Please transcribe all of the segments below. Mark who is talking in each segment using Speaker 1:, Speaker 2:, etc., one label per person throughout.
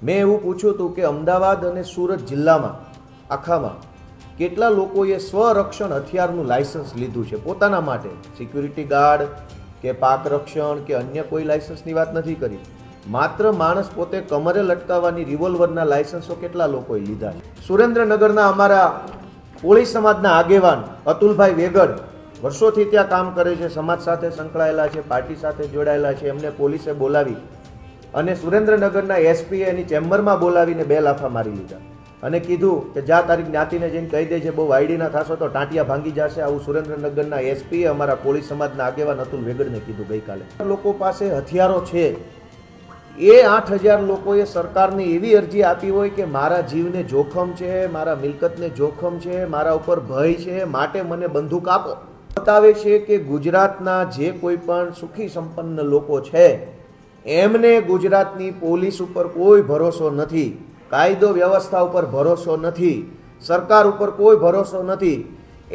Speaker 1: મેં એવું પૂછ્યું હતું કે અમદાવાદ અને સુરત જિલ્લામાં આખામાં કેટલા લોકોએ સ્વરક્ષણ હથિયારનું લાયસન્સ લીધું છે પોતાના માટે, સિક્યુરિટી ગાર્ડ કે પાક રક્ષણ કે અન્ય કોઈ લાયસન્સની વાત નથી કરી, માત્ર માણસ પોતે કમરે લટકાવવાની રિવોલ્વરના લાયસન્સો કેટલા લોકોએ લીધા છે. સુરેન્દ્રનગરના અમારા કોળી સમાજના આગેવાન અતુલભાઈ વેગડ વર્ષોથી ત્યાં કામ કરે છે, સમાજ સાથે સંકળાયેલા છે, પાર્ટી સાથે જોડાયેલા છે. એમને પોલીસે બોલાવી અને સુરેન્દ્રનગરના એસપીએ એની ચેમ્બરમાં બોલાવીને 2 લાફા મારી લીધા અને કીધું કે જા તારી જ્ઞાતિને જઈને કહી દેજે, બહુ વાયડી ના થશો તો ટાંટિયા ભાંગી જશે. આવું સુરેન્દ્રનગરના એસપીએ અમારા કોળી સમાજના આગેવાન અતુલ વેગડને કીધું ગઈકાલે. લોકો પાસે હથિયારો છે, એ 8000 લોકોએ સરકારને એવી અરજી આપી હોય કે મારા જીવને જોખમ છે, મારા મિલકતને જોખમ છે, મારા ઉપર ભય છે, માટે મને બંદૂક આપો. બતાવે છે કે ગુજરાતના જે કોઈ પણ સુખી સંપન્ન લોકો છે એમને ગુજરાતની પોલીસ ઉપર કોઈ ભરોસો નથી, કાયદો વ્યવસ્થા ઉપર ભરોસો નથી, સરકાર ઉપર કોઈ ભરોસો નથી.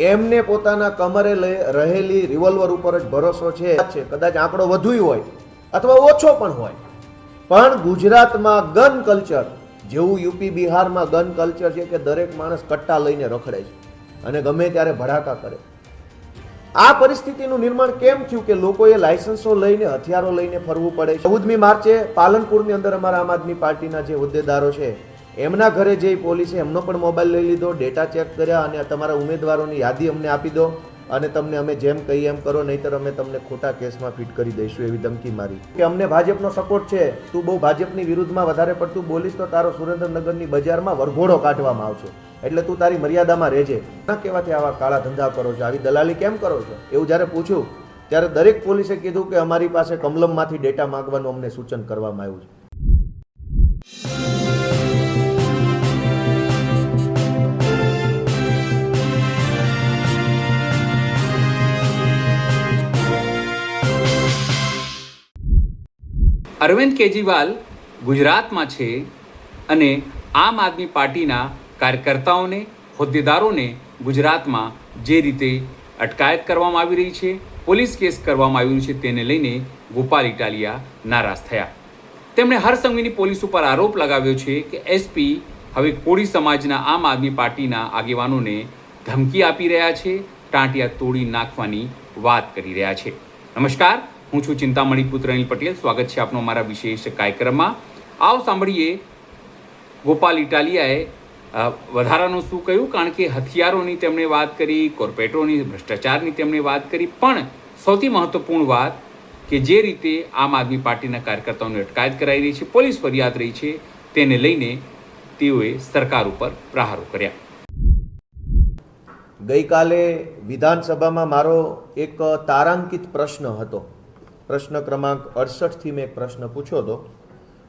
Speaker 1: એમને પોતાના કમરે રહેલી રિવોલ્વર ઉપર જ ભરોસો છે. કદાચ આંકડો વધુ હોય અથવા ઓછો પણ હોય, પણ ગુજરાતમાં ગન કલ્ચર જેવું યુપી બિહારમાં ગન કલ્ચર છે કે દરેક માણસ કટ્ટા લઈને રખડે છે અને ગમે ત્યારે ભડાકા કરે. આ પરિસ્થિતિનું નિર્માણ કેમ થયું કે લોકોએ લાયસન્સો લઈને હથિયારો લઈને ફરવું પડે? 14મી માર્ચે પાલનપુરની અંદર અમારા આમ આદમી પાર્ટીના જે હોદ્દેદારો છે એમના ઘરે જઈ પોલીસે એમનો પણ મોબાઈલ લઈ લીધો, ડેટા ચેક કર્યા અને તમારા ઉમેદવારોની યાદી અમને આપી દો અને તમને અમે જેમ કહીએ એમ કરો, નહીંતર અમે તમને ખોટા કેસમાં ફિટ કરી દઈશું એવી ધમકી મારી. કે અમને ભાજપનો સપોર્ટ છે, તું બહુ ભાજપની વિરુદ્ધમાં વધારે પડતું બોલીશ તો તારો સુરેન્દ્રનગરની બજારમાં વરઘોડો કાઢવામાં આવશે, એટલે તું તારી મર્યાદામાં રહેજે. ના કહેવાથી આવા કાળા ધંધા કરો છો, આવી દલાલી કેમ કરો છો એવું જ્યારે પૂછ્યું ત્યારે દરેક પોલીસે કીધું કે અમારી પાસે કમલમમાંથી ડેટા માંગવાનું અમને સૂચન કરવામાં આવ્યું છે.
Speaker 2: અરવિંદ કેજરીવાલ ગુજરાતમાં છે અને આમ આદમી પાર્ટીના કાર્યકર્તાઓને, હોદ્દેદારોને ગુજરાતમાં જે રીતે અટકાયત કરવામાં આવી રહી છે, પોલીસ કેસ કરવામાં આવી રહ્યું છે, તેને લઈને ગોપાલ ઇટાલિયા નારાજ થયા. તેમણે હરસંઘવીની પોલીસ ઉપર આરોપ લગાવ્યો છે કે એસપી હવે કોળી સમાજના આમ આદમી પાર્ટીના આગેવાનોને ધમકી આપી રહ્યા છે, ટાંટિયા તોડી નાખવાની વાત કરી રહ્યા છે. નમસ્કાર, હું છું ચિંતામણી પુત્ર અનિલ પટેલ. સ્વાગત છે આપનો અમારા વિશેષ કાર્યક્રમમાં. આવો સાંભળીએ ગોપાલ ઇટાલિયાએ વધારાનું શું કહ્યું, કારણ કે હથિયારોની તેમણે વાત કરી, કોર્પોરેટોની, ભ્રષ્ટાચારની તેમણે વાત કરી, પણ સૌથી મહત્વપૂર્ણ વાત કે જે રીતે આમ આદમી પાર્ટીના કાર્યકર્તાઓની અટકાયત કરાઈ રહી છે, પોલીસ ફરિયાદ રહી છે, તેને લઈને તેઓએ સરકાર ઉપર પ્રહારો કર્યા.
Speaker 1: ગઈકાલે વિધાનસભામાં મારો એક તારાંકિત પ્રશ્ન હતો, પ્રશ્ન ક્રમાંક 68થી મેં એક પ્રશ્ન પૂછ્યો હતો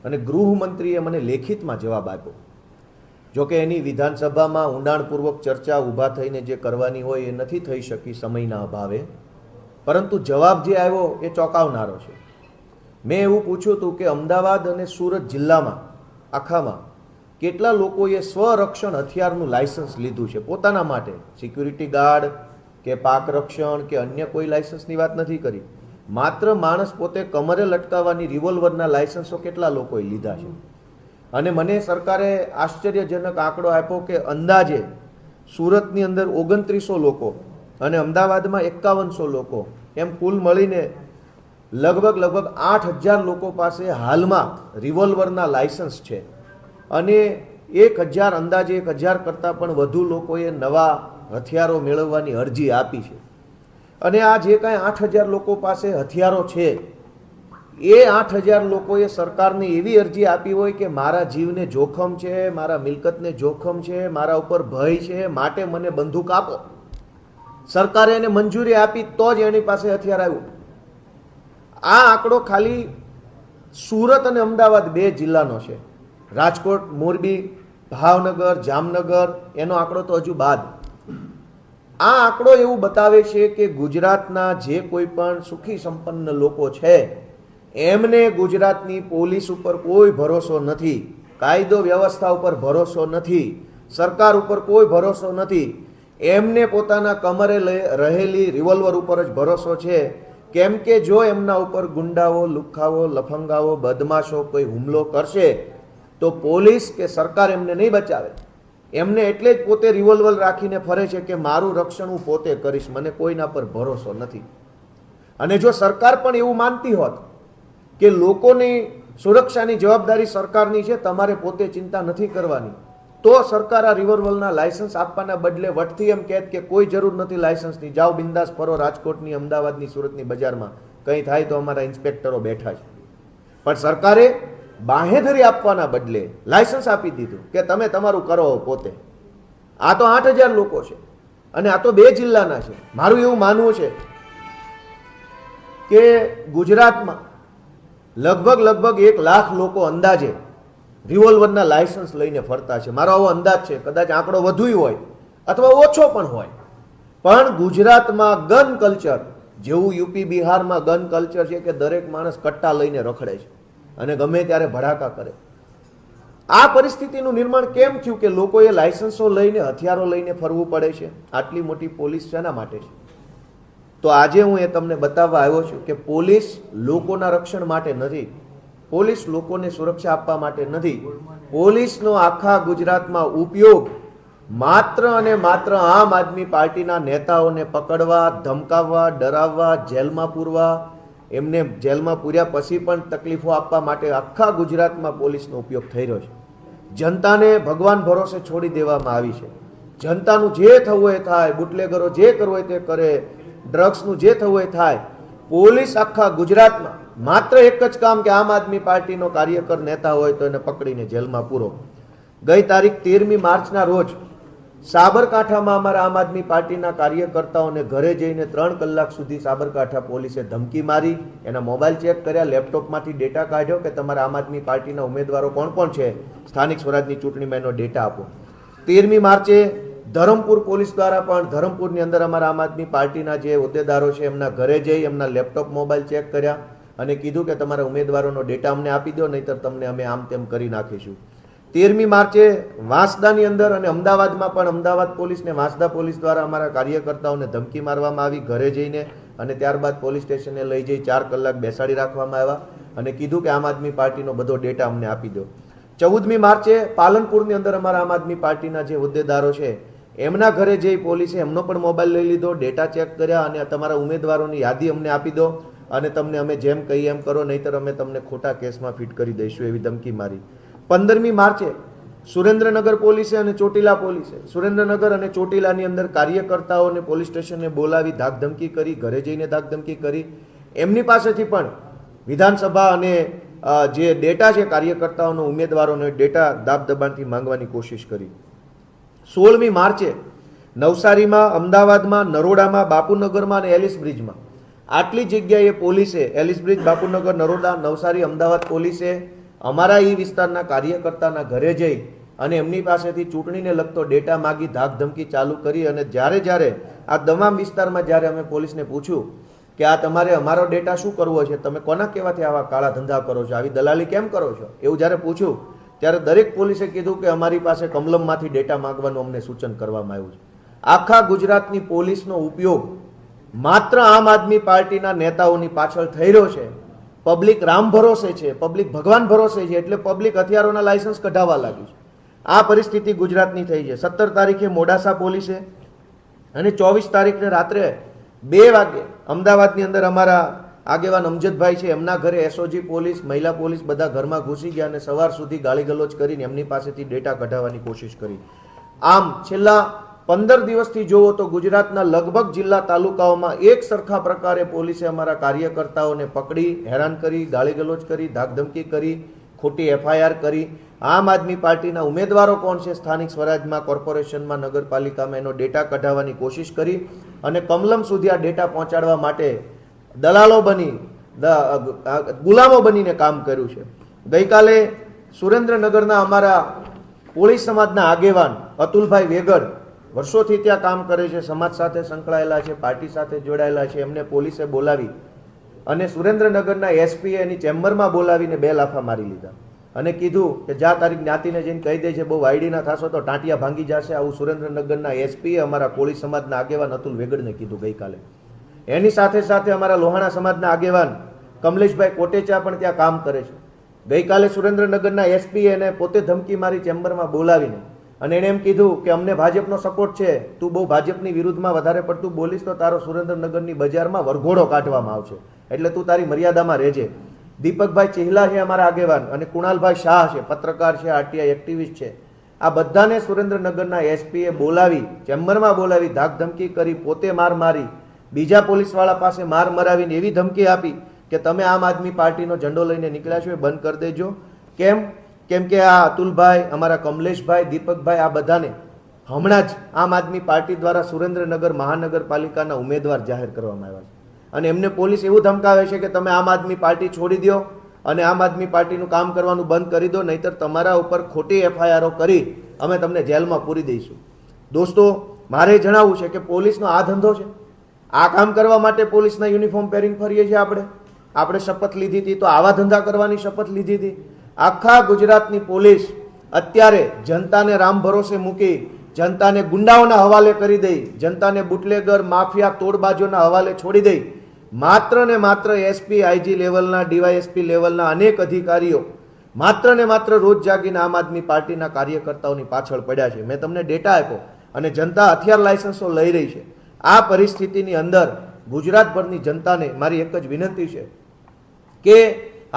Speaker 1: અને ગૃહમંત્રીએ મને લેખિતમાં જવાબ આપ્યો. જોકે એની વિધાનસભામાં ઊંડાણપૂર્વક ચર્ચા ઊભા થઈને જે કરવાની હોય એ નથી થઈ શકી સમયના અભાવે, પરંતુ જવાબ જે આવ્યો એ ચોંકાવનારો છે. મેં એવું પૂછ્યું હતું કે અમદાવાદ અને સુરત જિલ્લામાં આખામાં કેટલા લોકોએ સ્વરક્ષણ હથિયારનું લાયસન્સ લીધું છે પોતાના માટે, સિક્યુરિટી ગાર્ડ કે પાક રક્ષણ કે અન્ય કોઈ લાયસન્સની વાત નથી કરી, માત્ર માણસ પોતે કમરે લટકાવવાની રિવોલ્વરના લાયસન્સો કેટલા લોકોએ લીધા છે. અને મને સરકારે આશ્ચર્યજનક આંકડો આપ્યો કે અંદાજે સુરતની અંદર 2900 લોકો અને અમદાવાદમાં 5100 લોકો, એમ કુલ મળીને લગભગ 8000 લોકો પાસે હાલમાં રિવોલ્વરના લાયસન્સ છે અને 1000 અંદાજે 1000 કરતાં પણ વધુ લોકોએ નવા હથિયારો મેળવવાની અરજી આપી છે. અને આ જે કાંઈ 8000 લોકો પાસે હથિયારો છે એ 8000 લોકોએ સરકારને એવી અરજી આપી હોય કે મારા જીવને જોખમ છે, મારા મિલકતને જોખમ છે, મારા ઉપર ભય છે, માટે મને બંદૂક આપો. સરકારે એને મંજૂરી આપી તો જ એની પાસે હથિયાર આવ્યું. આ આંકડો ખાલી સુરત અને અમદાવાદ 2 જિલ્લાનો છે. રાજકોટ, મોરબી, ભાવનગર, જામનગર એનો આંકડો તો હજુ બાદ. આ આંકડો એવું બતાવે છે કે ગુજરાતના જે કોઈ પણ સુખી સંપન્ન લોકો છે એમને ગુજરાતની પોલીસ ઉપર કોઈ ભરોસો નથી, કાયદો વ્યવસ્થા ઉપર ભરોસો નથી, સરકાર ઉપર કોઈ ભરોસો નથી. એમને પોતાના કમરે રહેલી રિવોલ્વર ઉપર જ ભરોસો છે, કેમ કે જો એમના ઉપર ગુંડાઓ, લુખ્ખાઓ, લફંગાઓ, બદમાશો કોઈ હુમલો કરશે તો તો પોલીસ કે સરકાર એમને નહીં બચાવે. એમને એટલે જ પોતે રિવોલ્વર રાખીને ફરે છે કે મારું રક્ષણ હું પોતે કરીશ, મને કોઈના પર ભરોસો નથી. અને જો સરકાર પણ એવું માનતી હોત કે લોકોની સુરક્ષાની જવાબદારી સરકારની છે, તમારે પોતે ચિંતા નથી કરવાની, તો સરકાર આ રિવોલ્વરના લાયસન્સ આપવાના બદલે વટથી એમ કહેત કે કોઈ જરૂર નથી લાયસન્સની, જાઓ બિંદાસ ફરો રાજકોટની, અમદાવાદની, સુરતની બજારમાં, કંઈ થાય તો અમારા ઇન્સ્પેક્ટરો બેઠા છે. પણ સરકારે બાંહેધરી આપવાના બદલે લાયસન્સ આપી દીધું કે તમે તમારું કરો પોતે. આ તો 8,000 લોકો છે અને આ તો 2 જિલ્લાના છે. મારું એવું માનવું છે કે ગુજરાતમાં લગભગ 1 લાખ લોકો અંદાજે રિવોલ્વરના લાયસન્સ લઈને ફરતા છે. મારો આવો અંદાજ છે, કદાચ આંકડો વધુ હોય અથવા ઓછો પણ હોય. પણ ગુજરાતમાં ગન કલ્ચર જેવું યુપી બિહારમાં ગન કલ્ચર છે કે દરેક માણસ કટ્ટા લઈને રખડે છે અને ગમે ત્યારે ભડાકા કરે. આ પરિસ્થિતિનું નિર્માણ કેમ થયું કે લોકોએ લાયસન્સો લઈને, હથિયારો લઈને ફરવું પડે છે? આટલી મોટી પોલીસ શેના માટે છે? તો આજે હું એ તમને બતાવવા આવ્યો છું કે પોલીસ લોકોના રક્ષણ માટે નથી, પોલીસ લોકોને સુરક્ષા આપવા માટે નથી. પોલીસનો આખા ગુજરાતમાં ઉપયોગ માત્ર અને માત્ર આમ આદમી પાર્ટીના નેતાઓને પકડવા, ધમકાવવા, ડરાવવા, જેલમાં પૂરવા, એમને જેલમાં પૂર્યા પછી પણ તકલીફો આપવા માટે આખા ગુજરાતમાં પોલીસનો ઉપયોગ થઈ રહ્યો છે. જનતાને ભગવાન ભરોસે છોડી દેવામાં આવી છે. જનતાનું જે થવું એ થાય, બુટલેગરો જે કરવું હોય તે કરે, ડ્રગ્સનું જે થવું એ થાય. પોલીસ આખા ગુજરાતમાં માત્ર એક જ કામ કે આમ આદમી પાર્ટીનો કાર્યકર નેતા હોય તો એને પકડીને જેલમાં પૂરો. ગઈ તારીખ 13મી માર્ચના રોજ સાબરકાંઠામાં અમારા આમ આદમી પાર્ટીના કાર્યકર્તાઓને ઘરે જઈને 3 કલાક સુધી સાબરકાંઠા પોલીસે ધમકી મારી, એના મોબાઈલ ચેક કર્યા, લેપટોપમાંથી ડેટા કાઢ્યો કે તમારા આમ આદમી પાર્ટીના ઉમેદવારો કોણ કોણ છે, સ્થાનિક સ્વરાજની ચૂંટણીમાં એનો ડેટા આપો. 13મી માર્ચે ધરમપુર પોલીસ દ્વારા પણ ધરમપુરની અંદર અમારા આમ આદમી પાર્ટીના જે હોદ્દેદારો છે એમના ઘરે જઈ એમના લેપટોપ, મોબાઈલ ચેક કર્યા અને કીધું કે તમારા ઉમેદવારોનો ડેટા અમને આપી દો, નહીંતર તમને અમે આમ તેમ કરી નાખીશું. 13મી માર્ચે વાંસદાની અંદર અને અમદાવાદમાં પણ અમદાવાદ પોલીસ ને વાંસદા પોલીસ દ્વારા અમારા કાર્યકર્તાઓને ધમકી મારવામાં આવી ઘરે જઈને, અને ત્યારબાદ પોલીસ સ્ટેશને લઈ જઈ 4 કલાક બેસાડી રાખવામાં આવ્યા અને કીધું કે આમ આદમી પાર્ટીનો બધો ડેટા અમને આપી દો. 14મી માર્ચે પાલનપુરની અંદર અમારા આમ આદમી પાર્ટીના જે હોદ્દેદારો છે એમના ઘરે જઈ પોલીસે એમનો પણ મોબાઈલ લઈ લીધો, ડેટા ચેક કર્યા અને તમારા ઉમેદવારોની યાદી અમને આપી દો અને તમને અમે જેમ કહીએ એમ કરો, નહીંતર અમે તમને ખોટા કેસમાં ફિટ કરી દઈશું, એવી ધમકી મારી. 15મી માર્ચે સુરેન્દ્રનગર પોલીસે અને ચોટીલા પોલીસે સુરેન્દ્રનગર અને ચોટીલાની અંદર કાર્યકર્તાઓને પોલીસ સ્ટેશને બોલાવી ધાકધમકી કરી, ઘરે જઈને ધાકધમકી કરી. એમની પાસેથી પણ વિધાનસભા અને જે ડેટા છે કાર્યકર્તાઓનો, ઉમેદવારોનો ડેટા દાબ દબાણથી માંગવાની કોશિશ કરી. 16મી માર્ચે નવસારીમાં, અમદાવાદમાં, નરોડામાં, બાપુનગરમાં અને એલિસ બ્રિજમાં આટલી જગ્યાએ પોલીસે, એલિસ બ્રિજ, બાપુનગર, નરોડા, નવસારી, અમદાવાદ પોલીસે અમારા એ વિસ્તારના કાર્યકર્તાના ઘરે જઈ અને એમની પાસેથી ચૂંટણીને લગતો ડેટા માગી ધાકધમકી ચાલુ કરી. અને જ્યારે આ તમામ વિસ્તારમાં જ્યારે અમે પોલીસને પૂછ્યું કે આ તમારે અમારો ડેટા શું કરવો છે, તમે કોના કહેવાથી આવા કાળા ધંધા કરો છો, આવી દલાલી કેમ કરો છો, એવું જ્યારે પૂછ્યું ત્યારે દરેક પોલીસે કીધું કે અમારી પાસે કમલમમાંથી ડેટા માંગવાનું અમને સૂચન કરવામાં આવ્યું છે. આખા ગુજરાતની પોલીસનો ઉપયોગ માત્ર આમ આદમી પાર્ટીના નેતાઓની પાછળ થઈ રહ્યો છે. પબ્લિક રામ ભરોસે છે, પબ્લિક ભગવાન ભરોસે છે, એટલે પબ્લિક હથિયારોના લાયસન્સ કઢાવવા લાગી છે. આ પરિસ્થિતિ ગુજરાતની થઈ છે. 17 તારીખે મોડાસા પોલીસે અને 24 તારીખને રાત્રે 2 વાગે અમદાવાદની અંદર અમારા આગેવાન અમજદભાઈ છે એમના ઘરે એસઓજી પોલીસ, મહિલા પોલીસ બધા ઘરમાં ઘૂસી ગયા અને સવાર સુધી ગાળીગલોચ કરીને એમની પાસેથી ડેટા કઢાવવાની કોશિશ કરી. આમ છેલ્લા 15 દિવસથી જોવો તો ગુજરાતના લગભગ જિલ્લા તાલુકાઓમાં એક સરખા પ્રકારે પોલીસે અમારા કાર્યકર્તાઓને પકડી, હેરાન કરી, ગાળીગલોચ કરી, ધાકધમકી કરી, ખોટી એફઆઈઆર કરી. આમ આદમી પાર્ટીના ઉમેદવારો કોણ છે સ્થાનિક સ્વરાજમાં, કોર્પોરેશનમાં, નગરપાલિકામાં એનો ડેટા કઢાવવાની કોશિશ કરી અને કમલમ સુધી આ ડેટા પહોંચાડવા માટે દલાલો બની, ગુલામો બનીને કામ કર્યું છે. ગઈકાલે સુરેન્દ્રનગરના અમારા કોળી સમાજના આગેવાન અતુલભાઈ વેગડ વર્ષોથી ત્યાં કામ કરે છે, સમાજ સાથે સંકળાયેલા છે, પાર્ટી સાથે જોડાયેલા છે, એમને પોલીસે બોલાવી અને સુરેન્દ્રનગરના એસપીએ એની ચેમ્બરમાં બોલાવીને 2 લાફા મારી લીધા અને કીધું કે જા તારીખ જ્ઞાતિને જઈને કહી દે છે, બહુ વાયડી ના થશો તો ટાંટિયા ભાંગી જશે. આવું સુરેન્દ્રનગરના એસપીએ અમારા કોળી સમાજના આગેવાન અતુલ વેગડને કીધું ગઈકાલે. એની સાથે સાથે અમારા લોહાણા સમાજના આગેવાન કમલેશભાઈ કોટેચા પણ ત્યાં કામ કરે છે. ગઈકાલે સુરેન્દ્રનગરના એસપી એને પોતે ધમકી મારી ચેમ્બરમાં બોલાવીને અને એણે એમ કીધું કે અમને ભાજપનો સપોર્ટ છે, તું બહુ ભાજપની વિરુદ્ધમાં વધારે પડતું બોલીશ તો તારો સુરેન્દ્રનગરની બજારમાં વરઘોડો કાઢવામાં આવશે, એટલે તું તારી મર્યાદામાં રહેજે. દીપકભાઈ ચિહલા છે અમારા આગેવાન, અને કુણાલભાઈ શાહ છે, પત્રકાર છે, આરટીઆઈ એક્ટિવિસ્ટ છે. આ બધાને સુરેન્દ્રનગરના એસપીએ બોલાવી, ચેમ્બરમાં બોલાવી ધાકધમકી કરી, પોતે માર મારી, બીજા પોલીસવાળા પાસે માર મરાવીને એવી ધમકી આપી કે તમે આમ આદમી પાર્ટીનો ઝંડો લઈને નીકળ્યા છો એ બંધ કરી દેજો. કેમ કે આ અતુલભાઈ, અમારા કમલેશભાઈ, દીપકભાઈ, આ બધાને હમણાં જ આમ આદમી પાર્ટી દ્વારા સુરેન્દ્રનગર મહાનગરપાલિકાના ઉમેદવાર જાહેર કરવામાં આવ્યા છે, અને એમને પોલીસ એવું ધમકાવે છે કે તમે આમ આદમી પાર્ટી છોડી દો અને આમ આદમી પાર્ટીનું કામ કરવાનું બંધ કરી દો, નહીતર તમારા ઉપર ખોટી એફઆઈઆરો કરી અમે તમને જેલમાં પૂરી દઈશું. દોસ્તો, મારે જણાવવું છે કે પોલીસનો આ ધંધો છે. આ કામ કરવા માટે પોલીસના યુનિફોર્મ પહેરીને ફરીએ છીએ આપણે શપથ લીધી હતી તો આવા ધંધા કરવાની શપથ લીધી હતી. આખા ગુજરાતની પોલીસ અત્યારે જનતાને રામ ભરોસે મૂકી, જનતાને ગુંડાઓના હવાલે કરી દઈ, જનતાને બુટલેગર, માફિયા, તોડબાજોના હવાલે છોડી દઈ, માત્ર ને માત્ર એસપી, આઈજી લેવલના, ડીવાયએસપી લેવલના અનેક અધિકારીઓ માત્ર ને માત્ર રોજ જાગીને આમ આદમી પાર્ટીના કાર્યકર્તાઓની પાછળ પડ્યા છે. મેં તમને ડેટા આપ્યો, અને જનતા હથિયાર લાયસન્સો લઈ રહી છે. આ પરિસ્થિતિની અંદર ગુજરાતભરની જનતાને મારી એક જ વિનંતી છે કે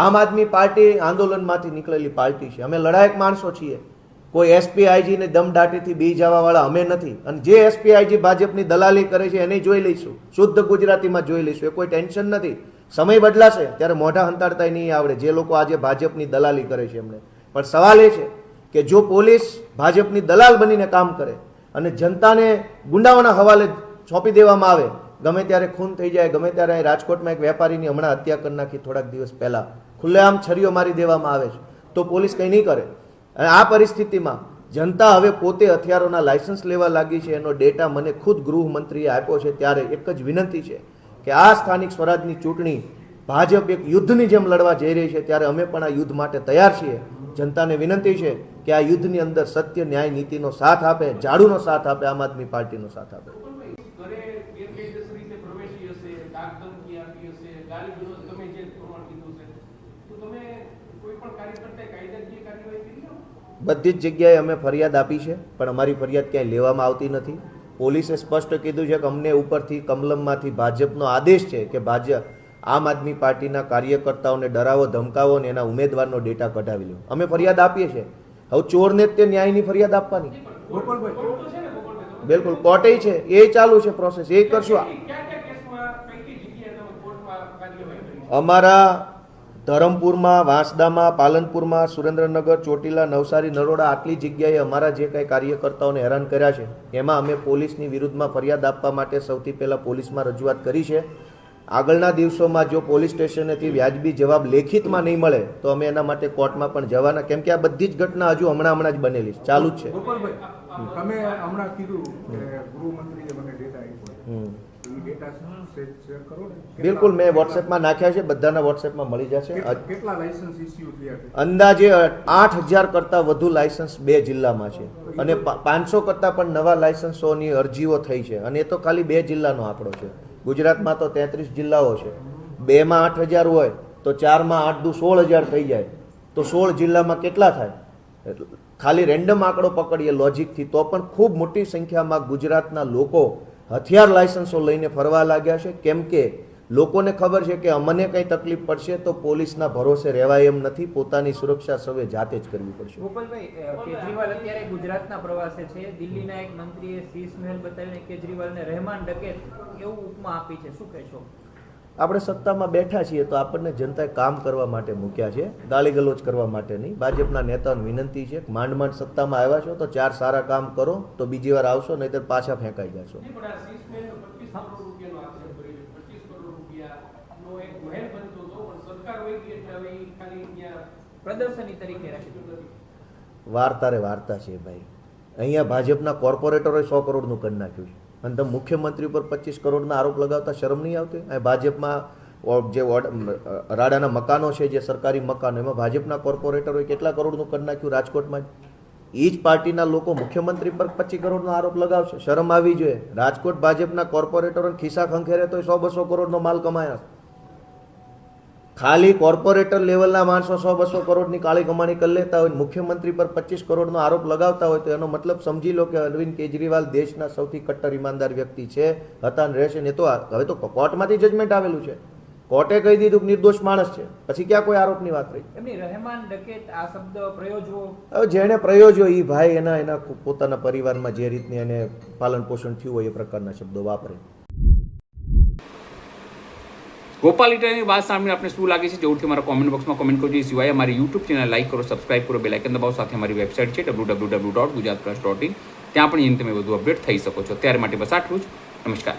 Speaker 1: આમ આદમી પાર્ટી આંદોલનમાંથી નીકળેલી પાર્ટી છે. અમે લડાયક માણસો છીએ. કોઈ એસપી આઈજીને દમદાટીથી બી જવાવાળા અમે નથી, અને જે એસપી આઈજી ભાજપની દલાલી કરે છે એને જોઈ લઈશું, શુદ્ધ ગુજરાતીમાં જોઈ લઈશું. એ કોઈ ટેન્શન નથી. સમય બદલાશે ત્યારે મોઢા હંતાડતા નહીં આવડે જે લોકો આજે ભાજપની દલાલી કરે છે એમને. પણ સવાલ એ છે કે જો પોલીસ ભાજપની દલાલ બનીને કામ કરે અને જનતાને ગુંડાઓના હવાલે સોંપી દેવામાં આવે, ગમે ત્યારે ખૂન થઈ જાય, ગમે ત્યારે અહીં રાજકોટમાં એક વેપારીની હમણાં હત્યા કરી નાખી થોડાક દિવસ પહેલા, ખુલ્લેઆમ છરીઓ મારી દેવામાં આવે છે, તો પોલીસ કંઈ નહીં કરે. અને આ પરિસ્થિતિમાં જનતા હવે પોતે હથિયારોના લાયસન્સ લેવા લાગી છે. એનો ડેટા મને ખુદ ગૃહમંત્રીએ આપ્યો છે. ત્યારે એક જ વિનંતી છે કે આ સ્થાનિક સ્વરાજની ચૂંટણી ભાજપ એક યુદ્ધની જેમ લડવા જઈ રહી છે, ત્યારે અમે પણ આ યુદ્ધ માટે તૈયાર છીએ. જનતાને વિનંતી છે કે આ યુદ્ધની અંદર સત્ય, ન્યાય, નીતિનો સાથ આપે, ઝાડુનો સાથ આપે, આમ આદમી પાર્ટીનો સાથ આપે. બધી જ જગ્યાએ અમે ફરિયાદ આપી છે, પણ અમારી ફરિયાદ ક્યાંય લેવામાં આવતી નથી. પોલીસે સ્પષ્ટ કીધું છે કે અમને ઉપરથી કમલમમાંથી ભાજપનો આદેશ છે કે ભાજપ આમ આદમી પાર્ટીના કાર્યકર્તાઓને ડરાવો, ધમકાવો ને એના ઉમેદવારનો ડેટા કઢાવી લો. અમે ફરિયાદ આપીએ છીએ. હવે ચોરને જ તે ન્યાયની ફરિયાદ આપવાની. બિલકુલ, કોર્ટે છે, એ ચાલુ છે પ્રોસેસ, એ કરશું. અમારા ધરમપુરમાં, વાંસદામાં, પાલનપુરમાં, સુરેન્દ્રનગર, ચોટીલા, નવસારી, નરોડા, આટલી જગ્યાએ અમારા જે કંઈ કાર્યકર્તાઓને હેરાન કર્યા છે એમાં અમે પોલીસની વિરુદ્ધમાં ફરિયાદ આપવા માટે સૌથી પહેલાં પોલીસમાં રજૂઆત કરી છે. આગળના દિવસોમાં જો પોલીસ સ્ટેશનેથી વ્યાજબી જવાબ લેખિતમાં નહીં મળે તો અમે એના માટે કોર્ટમાં પણ જવાના, કેમ કે આ બધી જ ઘટના હજુ હમણાં જ બનેલી છે, ચાલુ જ છે.
Speaker 3: તમે હમણાં કીધું કે ગૃહમંત્રીએ મને ડેટા આપ્યો,
Speaker 1: બિલકુલ, મેં વોટ્સએપમાં નાખ્યા છે, બધાના વોટ્સએપમાં મળી જશે.
Speaker 3: કેટલા લાયસન્સ ઇસ્યુ થયા છે?
Speaker 1: અંદાજે 8000 કરતાં વધુ લાયસન્સ 2 જિલ્લામાં છે, અને 500 કરતાં પણ નવા લાયસન્સોની અરજીઓ થઈ છે, અને એ તો ખાલી 2 જિલ્લાનો આંકડો છે. ગુજરાતમાં તો 33 જિલ્લાઓ છે. 2માં 8000 હોય તો 4માં 8 દુ 16000 થઈ જાય, તો 16 જિલ્લામાં કેટલા થાય? ખાલી રેન્ડમ આંકડો પકડીએ લોજિકથી તો પણ ખૂબ મોટી સંખ્યામાં ગુજરાતના લોકો હથિયાર લાયસન્સો લઈને ફરવા લાગ્યા છે. કેમ કે લોકોને ખબર છે કે અમને કંઈ તકલીફ પડશે તો પોલીસના ભરોસે રહેવાય એમ નથી, પોતાની સુરક્ષા સૌએ જાતે જ કરવી પડશે.
Speaker 4: ગોપાલભાઈ, કેજરીવાલ અત્યારે ગુજરાતના પ્રવાસે છે. દિલ્હીના એક મંત્રીએ શીશ મહેલ બતાવીને કેજરીવાલને રહેમાન ડકેત એવું ઉપમા આપી છે, શું કહેશો?
Speaker 1: આપણે સત્તામાં બેઠા છીએ તો આપણને જનતાએ કામ કરવા માટે મૂક્યા છે, ગાળી ગલોચ કરવા માટે નહીં. ભાજપના નેતાઓને વિનંતી છે કે માંડ સત્તામાં આવ્યા છો તો 4 સારા કામ કરો તો બીજી વાર આવશો, નહીંતર પાછા ફેંકાઈ જશો.
Speaker 4: પ્રદર્શની તરીકે રાખી
Speaker 1: વાર્તા છે ભાઈ. અહીંયા ભાજપના કોર્પોરેટરોએ 100 કરોડનું કરી નાખ્યું છે, અને તમે મુખ્યમંત્રી ઉપર 25 કરોડના આરોપ લગાવતા શરમ નહીં આવતી? અહીં ભાજપમાં જે રાડાના મકાનો છે, જે સરકારી મકાનો, એમાં ભાજપના કોર્પોરેટરોએ કેટલા કરોડનું કરી નાખ્યું રાજકોટમાં જ. એ જ પાર્ટીના લોકો મુખ્યમંત્રી પર 25 કરોડનો આરોપ લગાવશે, શરમ આવી જોઈએ. રાજકોટ ભાજપના કોર્પોરેટરોને ખિસ્સા ખંખેરે તો 100-200 કરોડનો માલ કમાયા. ખાલી કોર્પોરેટર લેવલના માણસો 100-200 કરોડની કાળી કમાણી કરી લેતા હોય, મુખ્યમંત્રી પર 25 કરોડનો આરોપ લગાવતા હોય તો એનો મતલબ સમજી લો કે અરવિંદ કેજરીવાલ દેશના સૌથી કટ્ટર ઈમાનદાર વ્યક્તિ છે, હતા અને રહેશે ને. તો હવે તો કોર્ટમાંથી જજમેન્ટ આવેલું છે, કોર્ટે કહી દીધું કે નિર્દોષ માણસ છે, પછી ક્યાં કોઈ આરોપની વાત રહી?
Speaker 4: એમની રહેમાન ડકેત આ શબ્દ પ્રયોજવો
Speaker 1: હવે જેણે પ્રયોજ્યો એ ભાઈ એના પોતાના પરિવારમાં જે રીતની એને પાલન પોષણ થયું હોય એ પ્રકારના શબ્દો વાપરે.
Speaker 2: ગોપાલ ઇટાલીની વાત સાંભળીને આપણે શું લાગે છે જરૂરથી મારા કોમેન્ટ બોક્સમાં કોમેન્ટ કરજો. એ સિવાય અમારી યુટ્યુબ ચેનલ લાઈક કરો, સબસ્ક્રાઇબ કરો, બેલ આઇકન દબાવો. સાથે અમારી વેબસાઇટ છે www.gujaratpress.in, ત્યાં પણ તમે વધુ અપડેટ થઈ શકો છો. ત્યારે માટે બસ આટલું જ. નમસ્કાર.